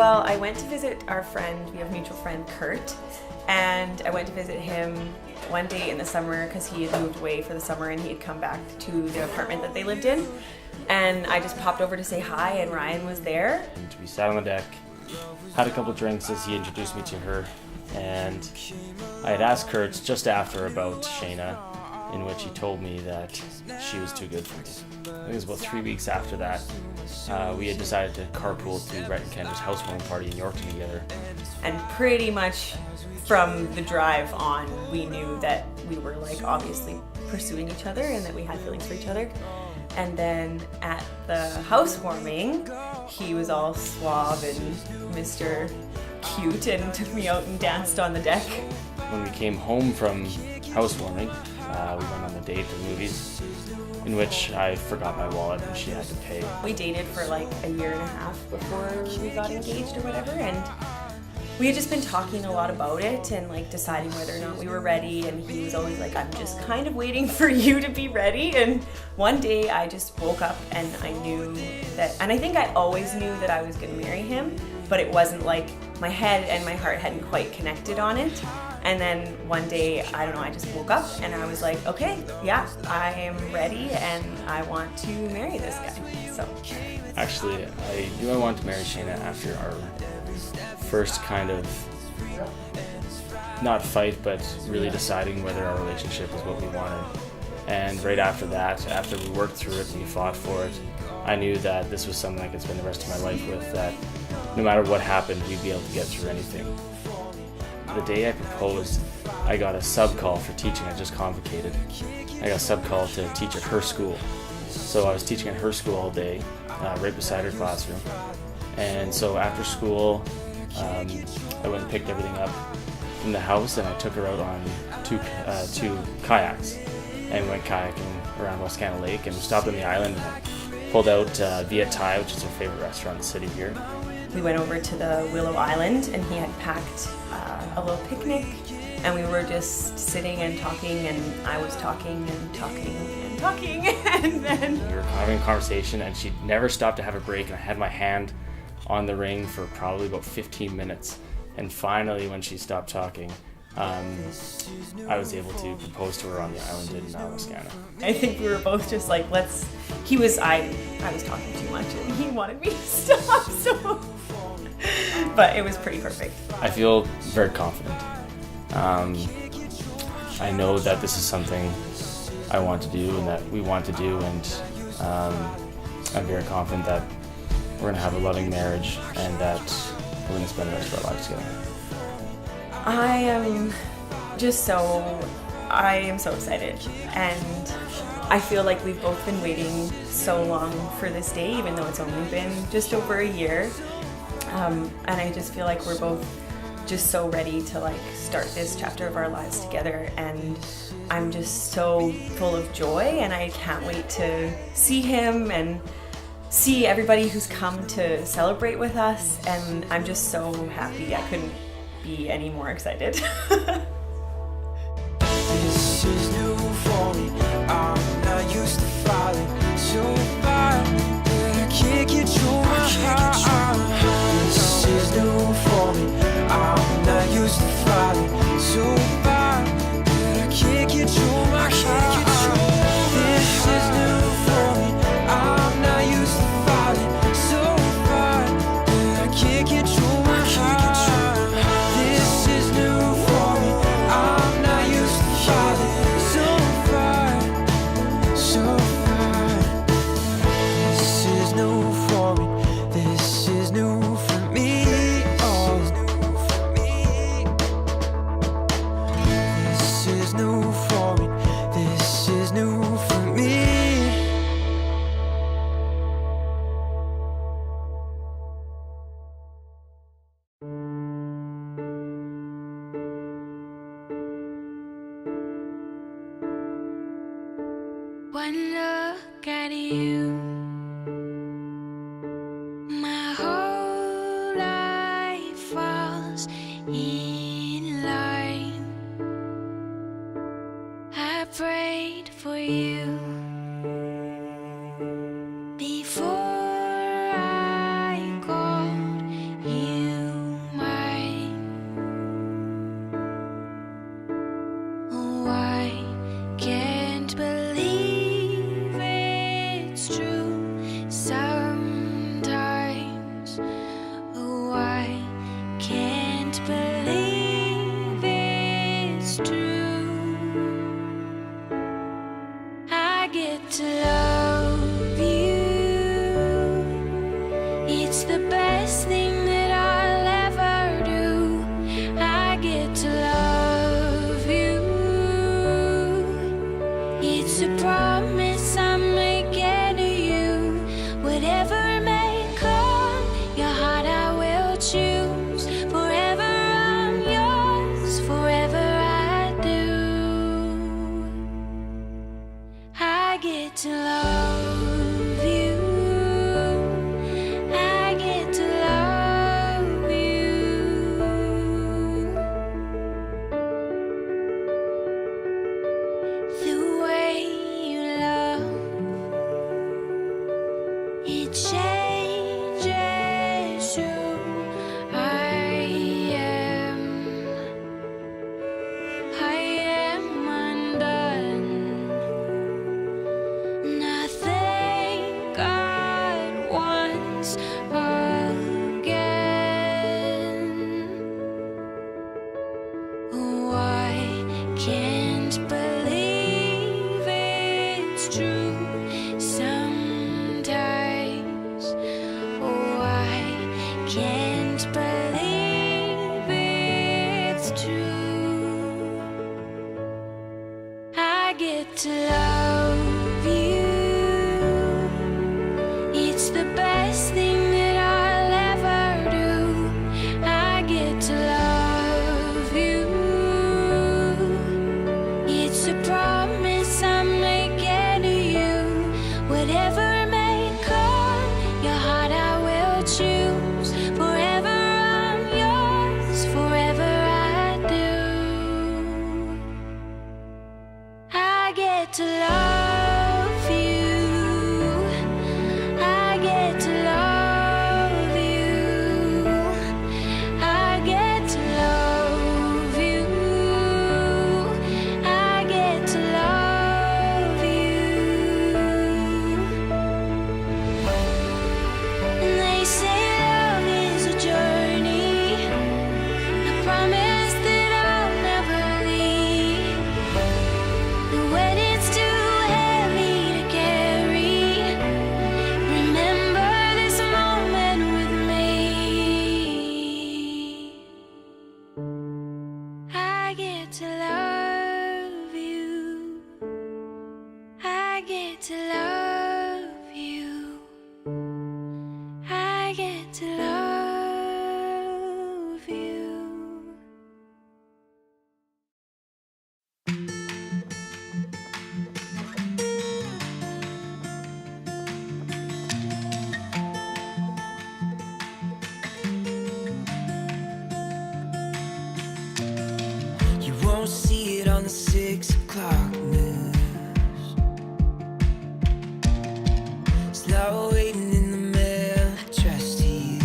Well, I went to visit our friend, we have a mutual friend, Kurt, and I went to visit him one day in the summer because he had moved away for the summer and he had come back to the apartment that they lived in. And I just popped over to say hi, and Ryan was there. And we sat on the deck, had a couple drinks as he introduced me to her, and I had asked Kurt just after about Shayna, in which he told me that she was too good for me. I think it was about 3 weeks after that, we had decided to carpool to Rhett and Kendra's housewarming party in Yorkton together. And pretty much from the drive on, we knew that we were like obviously pursuing each other and that we had feelings for each other. And then at the housewarming, he was all suave and Mr. Cute and took me out and danced on the deck. When we came home from housewarming, we went on a date to the movies, in which I forgot my wallet and she had to pay. We dated for like a year and a half before we got engaged or whatever, and we had just been talking a lot about it and like deciding whether or not we were ready, and he was always like, I'm just kind of waiting for you to be ready. And one day I just woke up and I knew that, and I think I always knew that I was going to marry him, but it wasn't like my head and my heart hadn't quite connected on it. And then one day, I don't know, I just woke up and I was like, okay, yeah, I am ready and I want to marry this guy. So actually, I knew I wanted to marry Shayna after our first kind of, not fight, but really deciding whether our relationship was what we wanted. And right after that, after we worked through it and we fought for it, I knew that this was something I could spend the rest of my life with, that no matter what happened, we'd be able to get through anything. The day I proposed, I got a sub call for teaching. I just convocated. I got a sub call to teach at her school. So I was teaching at her school all day, right beside her classroom. And so after school, I went and picked everything up from the house, and I took her out on two kayaks, and we went kayaking around Wascana Lake, and we stopped on the island and I pulled out Viet Thai, which is her favorite restaurant in the city here. We went over to the Willow Island and he had packed a little picnic, and we were just sitting and talking, and I was talking and talking and talking, and then we were having a conversation and she never stopped to have a break, and I had my hand on the ring for probably about 15 minutes, and finally when she stopped talking, I was able to propose to her on the island in Wascana. I think we were both just like, I was talking too much and he wanted me to stop, so but it was pretty perfect. I feel very confident. I know that this is something I want to do and that we want to do, and I'm very confident that we're going to have a loving marriage and that we're going to spend the rest of our lives together. I am so excited, and I feel like we've both been waiting so long for this day, even though it's only been just over a year. And I just feel like we're both just so ready to like start this chapter of our lives together, and I'm just so full of joy, and I can't wait to see him and see everybody who's come to celebrate with us, and I'm just so happy. I couldn't be any more excited. This is new for me. I'm not used to falling so far, but I can't control my heart. This is new for me. I'm not used to falling so far, but I can't control my heart. This is new for me. I'm not used to falling so far, but I can't control my heart. This is new for me. I'm not used to falling so far, so far. This is new for me. This is new for me. Oh, this is new for me. This is new for me. One look at you, my whole life falls in line. I prayed for you before I called you can't believe it's true. I get to love you. It's the best thing that I'll ever do. I get to love you. It's a promise I'm making to you. Whatever may come, your heart I will choose. Forever I'm yours, forever I do. I get to love you. I get to love you. The way you love, it changes who I am. I am undone. And I thank God once again. Oh, I can't believe it's true sometimes. Oh, I can't believe it's true. I get to love you. It's the best thing that I'll ever do. I get to love you. It's a promise I'm making to you. Whatever may come, your heart I will choose. Forever I'm yours, forever I do. I get to love you. I get to love you. I get to love you. I get to love you. And they say love is a journey. I promise that I'll never leave. And when it's too heavy to carry, remember this moment with me. I get to love you. I get to love you. I get to love you. You won't see it on the 6 o'clock news. It's not waiting in the mail addressed to you.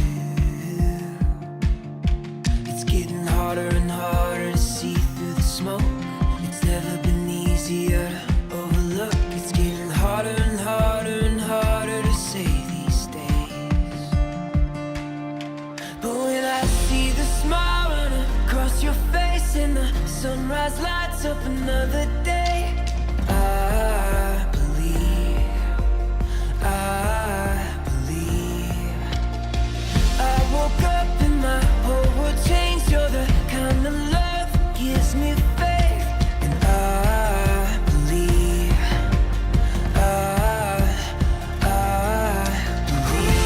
It's getting harder and harder to see through the smoke. It's never been easier to overlook. It's getting harder and harder and harder to say these days. But when I see the smile run across your face and the sunrise lights up another day, I believe, I believe. I woke up and my whole world changed. You're the kind of love that gives me faith. And I believe, I believe.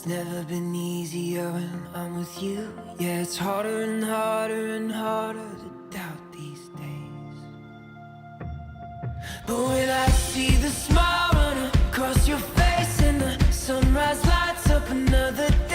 never been easier when I'm with you. Yeah, it's harder and harder and harder to doubt these days. But when I see the smile run across your face and the sunrise lights up another day,